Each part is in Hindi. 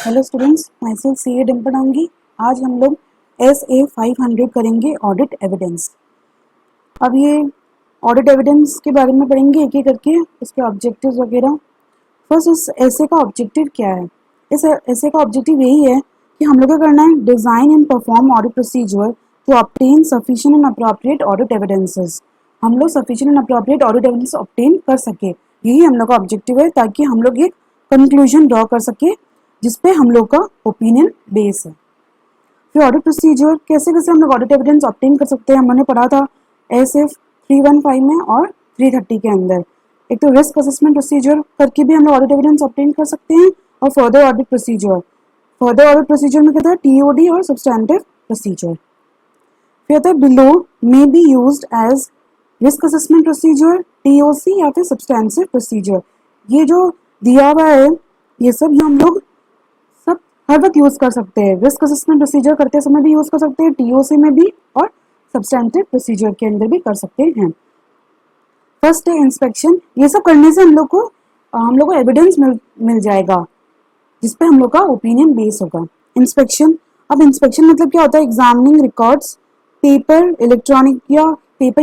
हेलो स्टूडेंट्स, माई सेल्फ सी ए डिम्पल। आज हम लोग SA 500 करेंगे ऑडिट एविडेंस। अब ये ऑडिट एविडेंस के बारे में पढ़ेंगे एक एक करके, इसके ऑब्जेक्टिव्स वगैरह। फर्स्ट, इस ऐसे का ऑब्जेक्टिव क्या है? इस ऐसे का ऑब्जेक्टिव यही है कि हम लोग क्या करना है, design and perform audit procedure to obtain sufficient and appropriate audit evidences. हम लोग sufficient and appropriate audit evidence obtain कर सके, यही हम लोग का ऑब्जेक्टिव है, ताकि हम लोग एक कंक्लूजन ड्रॉ कर सके जिसपे हम लोग का ओपिनियन बेस है। फिर ऑडिट प्रोसीजर, कैसे कैसे हम लोग ऑडिट एविडेंस ऑब्टेन कर सकते हैं, हमने पढ़ा था SF 315 में और 330 के अंदर। एक तो रिस्क असेसमेंट प्रोसीजर करके भी हम लोग ऑडिट एविडेंस ऑब्टेन कर सकते हैं, और फर्दर ऑडिट प्रोसीजर में क्या था, TOD और सब्सटैंटिव प्रोसीजर। फिर था below may be used as risk assessment procedure, TOC या फिर सब्सटैंटिव प्रोसीजर। ये जो दिया हुआ है ये सब हम लोग सब हर वक्त यूज कर सकते हैं। रिस्क असेसमेंट प्रोसीजर करते समय भी यूज कर सकते हैं, TOC में भी, और सब्सटैंटिव प्रोसीजर के अंदर भी कर सकते हैं। फर्स्ट है इंस्पेक्शन। ये सब करने से हम लोग को एविडेंस मिल जाएगा जिसपे हम लोग का ओपिनियन बेस होगा। इंस्पेक्शन, अब इंस्पेक्शन मतलब क्या होता है, एग्जामिनिंग रिकॉर्ड्स, पेपर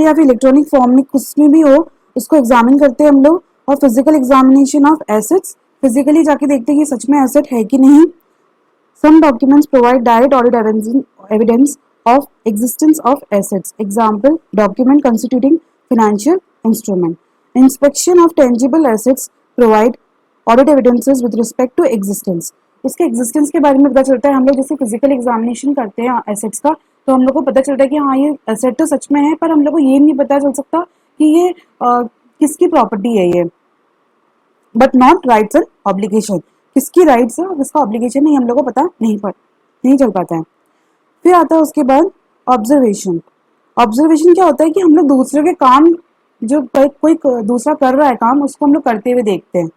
या फिर इलेक्ट्रॉनिक फॉर्म में कुछ में भी हो, उसको एग्जामिन करते हैं हम लोग। और physical examination of assets, physically जाके देखते हैं कि सच में एसेट है कि नहीं। Some documents provide direct audit evidence of existence of assets. Example, document constituting financial instrument. Inspection of tangible assets provide audit evidences with respect to existence. उसके existence के बारे में पता चलता है। हम लोग जैसे फिजिकल एग्जामिनेशन करते हैं assets का, तो हम लोग को पता चलता है कि हाँ ये asset तो सच में है, पर हम लोग को ये नहीं पता चल सकता कि ये किसकी प्रॉपर्टी है ये, but not rights and obligation. किसकी राइट्स है और किसका ऑब्लिगेशन नहीं, हम लोग को पता नहीं चल पाता है। फिर आता है उसके बाद ऑब्जर्वेशन। ऑब्जर्वेशन क्या होता है कि हम लोग दूसरे के काम, जो कोई दूसरा कर रहा है काम, उसको हम लोग करते हुए देखते हैं।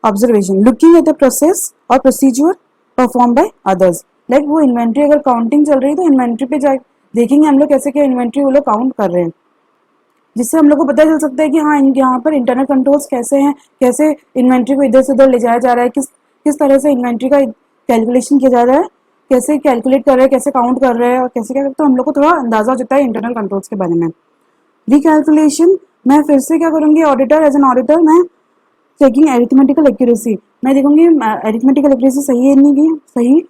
Observation, looking at the process और procedure perform by others. Like वो इन्वेंट्री अगर काउंटिंग चल रही है तो इन्वेंट्री पे जा देखेंगे हम लोग कैसे क्या इन्वेंट्री वो लोग काउंट कर रहे हैं, जिससे हम लोग को पता चल सकता है कि हाँ यहाँ पर इंटरनल कंट्रोल्स कैसे हैं, कैसे इन्वेंट्री को इधर से उधर ले जाया जा रहा है, किस तरह से इन्वेंट्री का कैलकुलेशन किया जा रहा है, कैसे कैलकुलेट कर रहे हैं, कैसे काउंट कर रहे हैं, और कैसे क्या, तो हम लोग को थोड़ा अंदाजा हो जाता है इंटरनल कंट्रोल्स के बारे में। रिकैलकुलेशन, मैं फिर से क्या करूँगी, ऑडिटर एज एन ऑडिटर मैं चेकिंग एरिथमेटिकल एक्यूरेसी, मैं देखूंगी एरिथमेटिकल एक्यूरेसी सही है नहीं है सही।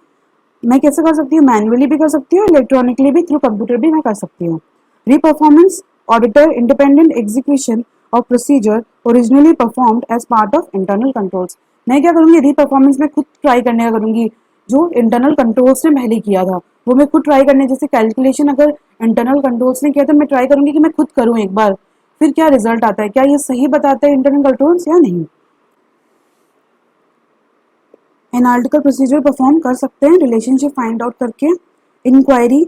मैं कैसे कर सकती हूँ, मैनुअली भी कर सकती हूँ, इलेक्ट्रॉनिकली भी, थ्रू कंप्यूटर भी मैं कर सकती हूँ। Reperformance, auditor independent execution of procedure originally performed as part of internal controls. मैं क्या करूँगी, रीपरफॉर्मेंस में खुद ट्राई करने का करूँगी, जो इंटरनल कंट्रोल्स ने पहले किया था वो मैं खुद ट्राई करने, जैसे कैलकुलेशन अगर इंटरनल कंट्रोल्स ने किया था, मैं ट्राई करूँगी कि मैं खुद करूँ एक बार, फिर क्या रिजल्ट आता है, क्या ये सही बताता है इंटरनल कंट्रोल्स या नहीं। एनालिटिकल प्रोसीजर परफॉर्म कर सकते हैं, रिलेशनशिप फाइंड आउट करके। Inquiry,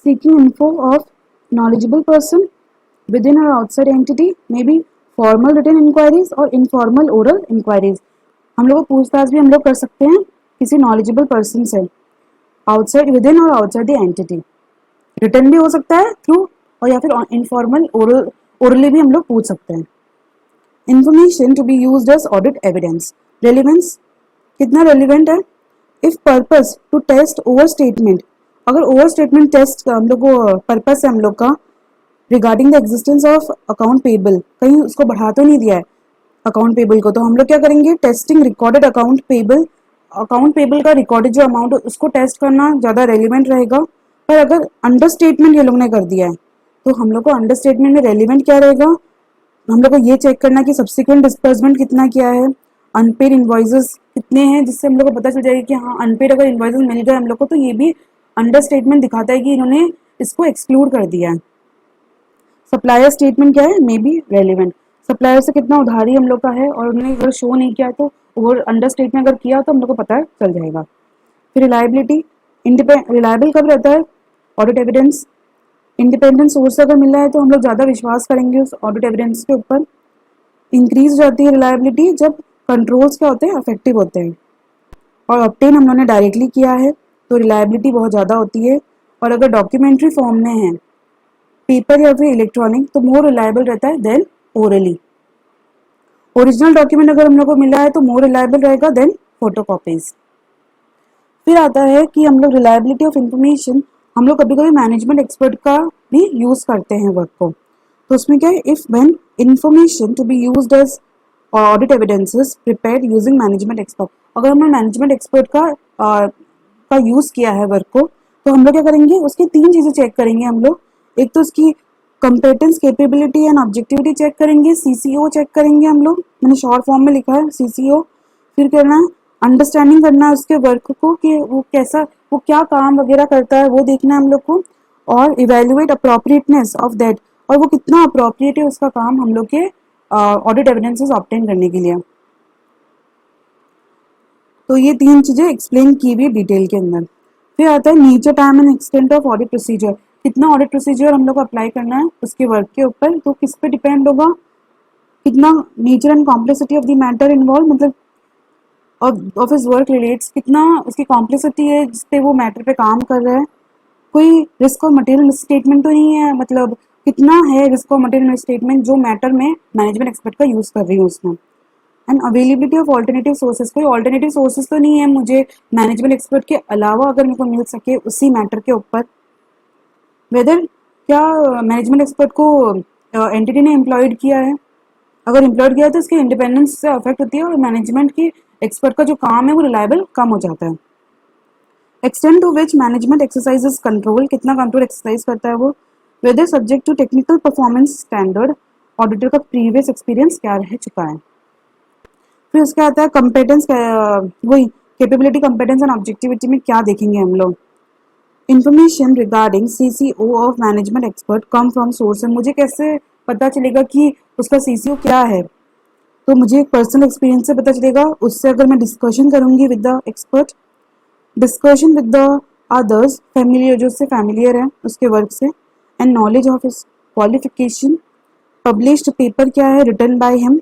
seeking info of knowledgeable person within or outside entity, maybe formal written inquiries और informal oral inquiries। हम लोग को पूछताछ भी हम लोग कर सकते हैं किसी knowledgeable person से, outside within और outside the entity। written भी हो सकता है थ्रू, और या फिर informal orally भी हम लोग पूछ सकते हैं। information to be used as audit evidence, relevance, कितना relevant है। if purpose to test overstatement, अगर ओवर स्टेटमेंट टेस्ट हम लोग को पर्पस है हम लोग का regarding the existence of account payable, कहीं उसको बढ़ा तो नहीं दिया है अकाउंट पेबल को, तो हम लोग क्या करेंगे, टेस्टिंग रिकॉर्डेड अकाउंट पेबल का रिकॉर्डेड जो अमाउंट है उसको टेस्ट करना ज़्यादा रेलिवेंट रहेगा। पर अगर अंडर स्टेटमेंट ये लोग ने कर दिया है, तो हम लोग को अंडर स्टेटमेंट में रेलिवेंट क्या रहेगा, हम लोग को ये चेक करना कि सब्सिक्वेंट डिस्बर्समेंट कितना किया है, अनपेड इन्वॉइसेस कितने हैं, जिससे हम लोग को पता चल जाएगा कि हाँ अनपेड अगर इन्वॉइसेस मिल गए हम लोग को, तो ये भी अंडर स्टेटमेंट दिखाता है कि इन्होंने इसको एक्सक्लूड कर दिया है। सप्लायर स्टेटमेंट क्या है, मे बी रेलिवेंट, सप्लायर से कितना उधारी हम लोग का है और उन्होंने अगर शो नहीं किया तो ओवर अंडर स्टेटमेंट अगर किया तो हम लोग को पता चल जाएगा। फिर रिलायबिलिटी, रिलायबल कब रहता है ऑडिट एविडेंस, इंडिपेंडेंट सोर्स अगर मिल रहा है तो हम लोग ज़्यादा विश्वास करेंगे उस ऑडिट एविडेंस के ऊपर। इंक्रीज हो जाती है रिलायबिलिटी जब कंट्रोल्स क्या होते हैं, अफेक्टिव होते हैं, और ऑब्टेन हम लोगों ने डायरेक्टली किया है तो रिलायबिलिटी बहुत ज़्यादा होती है। और अगर डॉक्यूमेंट्री फॉर्म में है, पेपर या फिर इलेक्ट्रॉनिक, तो मोर रिलायबल रहता है देन ओरली। ओरिजिनल डॉक्यूमेंट अगर हम लोग को मिला है तो मोर रिलायबल रहेगा देन फोटोकॉपीज। फिर आता है कि हम लोग रिलायबिलिटी ऑफ इंफॉर्मेशन, हम लोग कभी कभी मैनेजमेंट एक्सपर्ट का भी यूज़ करते हैं वर्क को। तो उसमें क्या है, if when information to be used as audit evidences prepared using management expert, अगर हमने मैनेजमेंट एक्सपर्ट का यूज़ किया है वर्क को, तो हम लोग क्या करेंगे, उसकी तीन चीज़ें चेक करेंगे हम लोग। एक तो उसकी कंपेटेंस, कैपेबिलिटी एंड ऑब्जेक्टिविटी चेक करेंगे, सीसीओ चेक करेंगे हम लोग, मैंने शॉर्ट फॉर्म में लिखा है सीसीओ। फिर करना है अंडरस्टैंडिंग करना है उसके वर्क को कि वो कैसा, वो क्या काम वगैरह करता है, वो देखना है हम लोग को। और इवेल्युएट अप्रोप्रिएटनेस ऑफ दैट, और वो कितना अप्रोप्रिएट है उसका काम हम लोग के ऑडिट एविडेंसेस ऑब्टेन करने के लिए। तो ये तीन चीज़ें एक्सप्लेन की हुई डिटेल के अंदर। फिर आता है nature, time and extent of audit procedure, कितना ऑडिट प्रोसीजर हम लोग को अप्लाई करना है उसके वर्क के ऊपर, तो किस पे डिपेंड होगा, कितना nature and complexity of the matter involve, मतलब ऑफ हिज वर्क रिलेट्स, कितना उसकी कॉम्प्लेक्सिटी है जिसपे वो मैटर पे काम कर रहा है, कोई रिस्क और मटेरियल स्टेटमेंट तो नहीं है, मतलब कितना है रिस्क और मटेरियल स्टेटमेंट जो मैटर में मैनेजमेंट एक्सपर्ट का यूज़ कर रही हूँ उसमें। And availability of alternative sources, कोई ऑल्टरनेटिव सोर्सेज तो नहीं है मुझे मैनेजमेंट एक्सपर्ट के अलावा अगर मेरे को मिल सके उसी मैटर के ऊपर। वेदर, क्या मैनेजमेंट एक्सपर्ट को एंटिटी ने एम्प्लॉयड किया है, अगर एम्प्लॉयड किया है तो उसकी इंडिपेंडेंस से अफेक्ट होती है और मैनेजमेंट की एक्सपर्ट का जो काम है वो रिलायबल कम हो जाता है। Extend to which management exercises control, कितना कंट्रोल एक्सरसाइज करता है वो। Whether subject to technical performance standard, auditor का प्रीवियस एक्सपीरियंस क्या रह चुका है। फिर उसका आता है कंपेटेंस, वही कैपेबिलिटी, कंपेटेंस एंड ऑब्जेक्टिविटी में क्या देखेंगे हम लोग। Information regarding CCO of management expert come from source, मुझे कैसे पता चलेगा कि उसका सीसीओ क्या है, तो मुझे एक पर्सनल एक्सपीरियंस से पता चलेगा, उससे अगर मैं डिस्कशन करूंगी with the expert, discussion with the others familiar, जो उससे फैमिलियर है उसके वर्क से, and knowledge of his qualification, published paper क्या है written by him,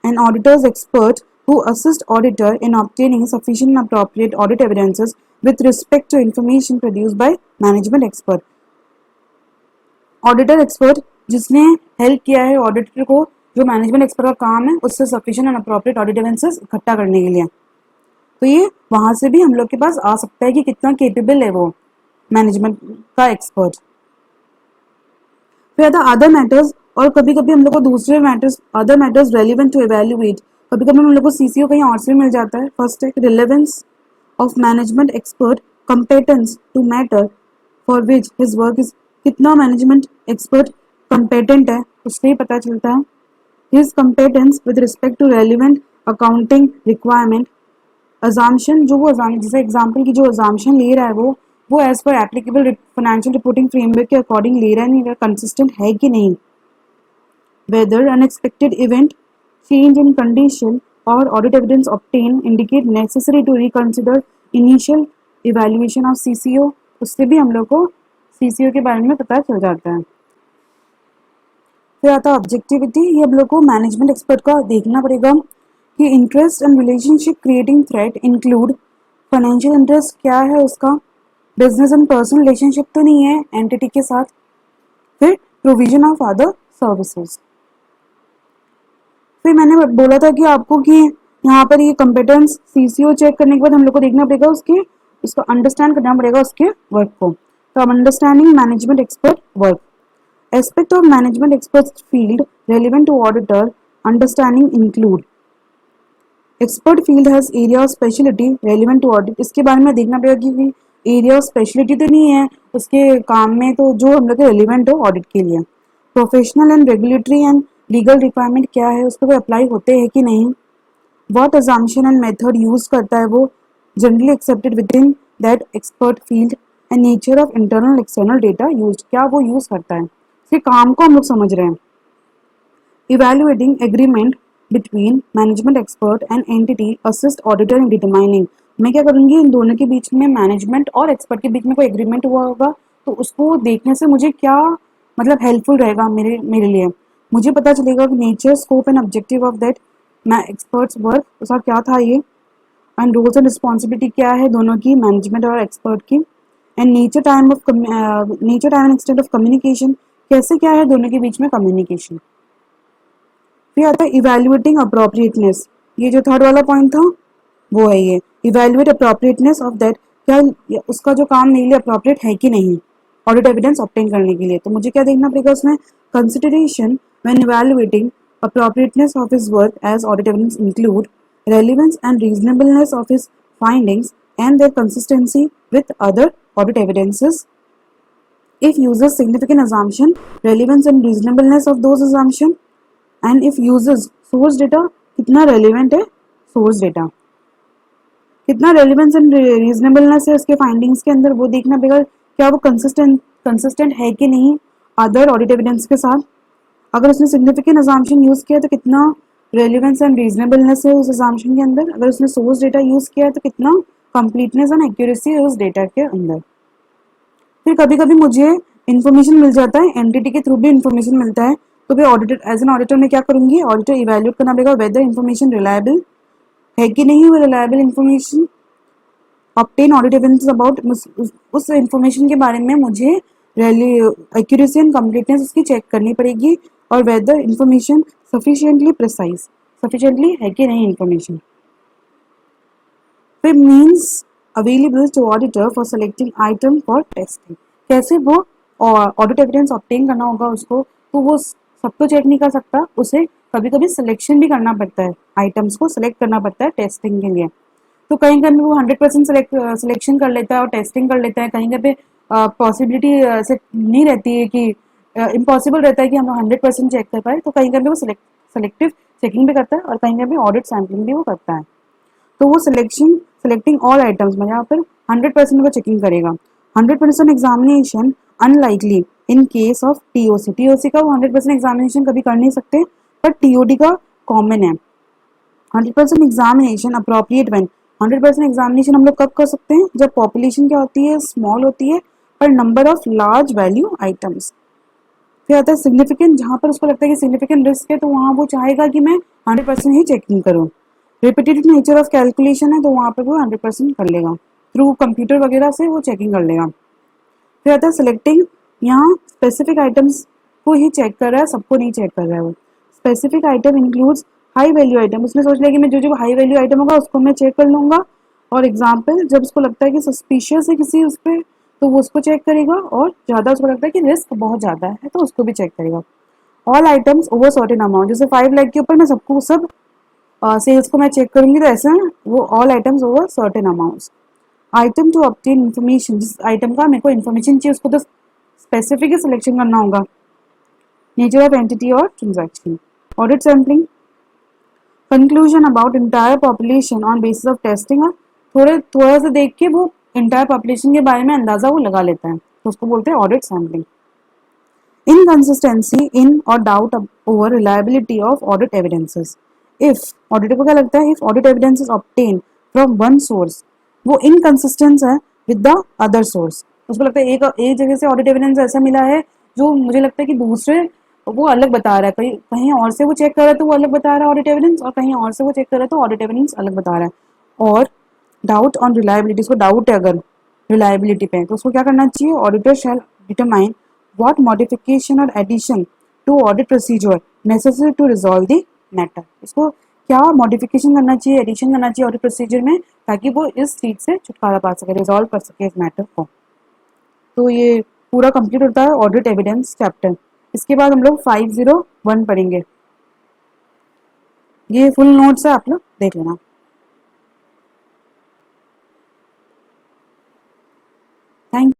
an auditor's expert who assists auditor in obtaining sufficient and appropriate audit evidences with respect to information produced by management expert। Auditor expert जिसने हेल्प किया है ऑडिटर को, जो मैनेजमेंट एक्सपर्ट का काम है उससे sufficient and appropriate audit evidences इकट्ठा करने के लिए, तो ये वहां से भी हम लोग के पास आ सकता है कि कितना केपेबल है वो मैनेजमेंट का एक्सपर्ट। फिर आता अदर मैटर्स, और कभी कभी हम लोग को दूसरे matters, other matters relevant to evaluate, कभी कभी हम लोग को सीसीओ कहीं और से मिल जाता है। फर्स्ट है relevance of management expert competence to matter for which his work is, कितना मैनेजमेंट एक्सपर्ट कंपेटेंट है उससे ही पता चलता है। His competence with respect to relevant accounting requirement, assumption, जो वो जैसे एग्जाम्पल की जो अजाम्पशन ले रहा है वो as per applicable financial reporting framework के अकॉर्डिंग ले रहा है नहीं, कंसिस्टेंट है कि नहीं। Whether unexpected event, change in condition और audit evidence obtain indicate necessary to reconsider initial evaluation of CCO, उससे भी हम लोग को सीसीओ के बारे में पता चल जाता है। फिर आता है ऑब्जेक्टिविटी, ये हम लोग को मैनेजमेंट एक्सपर्ट का देखना पड़ेगा कि interest and relationship creating threat include, financial interest क्या है उसका, बिजनेस एंड पर्सनल रिलेशनशिप तो नहीं है एंटिटी के साथ। फिर प्रोविजन ऑफ अदर सर्विसेज, फिर मैंने बोला था कि आपको कि यहाँ पर ये कंपेटेंस सीसीओ चेक करने के बाद हम लोग को देखना पड़ेगा उसको अंडरस्टैंड करना पड़ेगा उसके वर्क को। तो अब understanding management expert work, aspect of management expert field relevant to auditor understanding include, expert field has area of speciality relevant to audit, इसके बारे में देखना पड़ेगा कि एरिया ऑफ स्पेशलिटी तो नहीं है उसके काम में, तो जो हम लोग के रेलिवेंट हो ऑडिट के लिए। Professional and regulatory and legal requirement क्या है, उस पर अप्लाई होते हैं कि नहीं। What assumption and method use करता है वो, generally accepted with in that expert field, and nature of internal external data use, क्या वो यूज करता है, इसके काम को हम लोग समझ रहे हैं। Evaluating agreement between management expert and entity assist auditor in determining, मैं क्या करूंगी इन दोनों के बीच में, मैनेजमेंट और एक्सपर्ट के बीच में कोई एग्रीमेंट हुआ होगा तो उसको देखने से मुझे क्या मतलब हेल्पफुल रहेगा मेरे लिए, मुझे पता चलेगा कि nature, scope and objective of that मैं एक्सपर्ट्स वर्क उसका क्या था ये, एंड रोल्स एंड रिस्पॉन्सिबिलिटी क्या है दोनों की, मैनेजमेंट और एक्सपर्ट की, and nature time and extent of communication, कैसे क्या है दोनों के बीच में कम्युनिकेशन। फिर आता है इवेल्युएटिंग अप्रोप्रिएटनेस, ये जो थर्ड वाला पॉइंट था वो है ये इवेल्युएट अप्रोप्रिएटनेस ऑफ दैट, क्या उसका जो काम मेरे लिए अप्रोप्रिएट है कि नहीं ऑडिट एविडेंस ऑब्टेन करने के लिए। तो मुझे क्या देखना पड़ेगा उसमें, consideration when evaluating appropriateness of his work as audit evidence include relevance and reasonableness of his findings and their consistency with other audit evidences. If uses significant assumption, relevance and reasonableness of those assumption, and if uses source data, कितना relevant है source data, कितना रेलिवेंस एंड रीजनेबलनेस है उसके फाइंडिंग्स के अंदर, वो देखना पड़ेगा क्या वो कंसिस्टेंट है कि नहीं अदर ऑडिट एविडेंस के साथ। अगर उसने सिग्निफिकेंट अजाम्पशन यूज किया तो कितना रेलिवेंस एंड रीजनेबलनेस है उस अजाम्पशन के अंदर। अगर उसने सोर्स डेटा यूज किया है तो कितना कंप्लीटनेस एंड एक्यूरेसी है उस डेटा के अंदर। फिर कभी कभी मुझे इन्फॉर्मेशन मिल जाता है, एंटिटी के थ्रू भी इन्फॉर्मेशन मिलता है, तो फिर ऑडिटर एज एन ऑडिटर में क्या करूंगी, ऑडिटर इवेल्युएट करना पड़ेगा वेदर इन्फॉर्मेशन रिलायबल है कि नहीं, वो reliable information obtain audit evidence about, उस इंफॉर्मेशन के बारे में मुझे एक्यूरेसी एंड कंप्लीटनेस उसकी चेक करनी पड़ेगी, और whether information sufficiently precise, sufficiently है कि नहीं इंफॉर्मेशन। फिर means available to auditor for selecting item for testing, कैसे वो ऑडिट एविडेंस ऑब्टेन करना होगा उसको, तो वो सब तो चेक नहीं कर सकता, उसे कभी कभी सिलेक्शन भी करना पड़ता है, आइटम्स को सिलेक्ट करना पड़ता है टेस्टिंग के लिए। तो कहीं कहीं वो 100% सिलेक्शन कर लेता है और टेस्टिंग कर लेता है, कहीं कहीं पे पॉसिबिलिटी से नहीं रहती है कि इम्पॉसिबल रहता है कि हम 100% चेक कर पाए, तो कहीं कहीं वो सेलेक्टिव चेकिंग भी करता है और कहीं कहीं ऑडिट सैम्पलिंग भी वो करता है। तो वो सेलेक्टिंग ऑल आइटम्स में यहाँ पर 100% वो चेकिंग करेगा। 100% examination unlikely in case of TOC, TOC का वो 100% एग्जामिनेशन कभी कर नहीं सकते, बट टीओडी का कॉमन है। 100% एग्जामिनेशन अप्रोप्रिएट व्हेन, 100% एग्जामिनेशन हम लोग कब कर सकते हैं, जब पॉपुलेशन क्या होती है, स्मॉल होती है, पर number of large value items. फिर आता है सिग्निफिकेंट, जहाँ पर उसको लगता है कि सिग्निफिकेंट रिस्क है तो वहाँ वो चाहेगा कि मैं 100% ही चेकिंग करूँ। रिपीटेटिव नेचर ऑफ कैलकुलेशन है तो वहाँ पर वो 100% कर लेगा, थ्रू कंप्यूटर वगैरह से वो चेकिंग कर लेगा। फिर आता है सिलेक्टिंग, यहाँ स्पेसिफिक आइटम्स को ही चेक कर रहा है, सबको नहीं चेक कर रहा है वो। Specific item includes high value item, उसने सोच लिया कि मैं जो जो हाई वैल्यू आइटम होगा उसको मैं चेक कर लूंगा। और एग्जाम्पल, जब उसको लगता है कि सस्पिशियस है किसी उस पर तो वो उसको चेक करेगा, और ज़्यादा उसको लगता है कि रिस्क बहुत ज़्यादा है तो उसको भी चेक करेगा। All items over certain amount, जैसे 5 लाख के ऊपर मैं सबको सब सेल्स को मैं चेक करूंगी, तो ऐसा वो all items over certain amounts. Item to obtain information, जिस आइटम का मेरे को इन्फॉर्मेशन चाहिए उसको तो स्पेसिफिक सिलेक्शन करना होगा। नेचर ऑफ एंटिटी और transaction. Audit sampling, conclusion about entire population on basis of testing, थोड़ा सा देख के वो इंटायर पॉपुलेशन के बारे में अंदाजा वो लगा लेता है, तो उसको बोलते हैं ऑडिट सैम्पलिंग। इनकंसिस्टेंसी इन और doubt over reliability of audit evidences, if auditor को क्या लगता है, if audit evidence is obtain from one source, वो इनकंसिस्टेंस है विद द अदर सोर्स, उसको लगता है एक जगह से ऑडिट एविडेंस ऐसा मिला है जो मुझे लगता है कि दूसरे वो अलग बता रहा है, कहीं कहीं और से वो चेक कर रहा है तो वो अलग बता रहा है ऑडिट एविडेंस, और कहीं और से वो चेक कर रहा है तो ऑडिट एविडेंस अलग बता रहा है। और डाउट ऑन रिलायबिलिटी, उसको डाउट है अगर रिलायबिलिटी पे, तो उसको क्या करना चाहिए, auditor shall determine what modification और addition to audit procedure necessary to resolve the matter, उसको क्या मॉडिफिकेशन करना चाहिए, एडिशन करना चाहिए ऑडिट प्रोसीजर में, ताकि वो इस चीज से छुटकारा पा सके, रिजॉल्व कर सके इस मैटर को। तो ये पूरा कंप्लीट होता है ऑडिट एविडेंस चैप्टर। इसके बाद हम लोग 501 पढ़ेंगे, ये फुल नोट्स है, आप लोग देख लेना। थैंक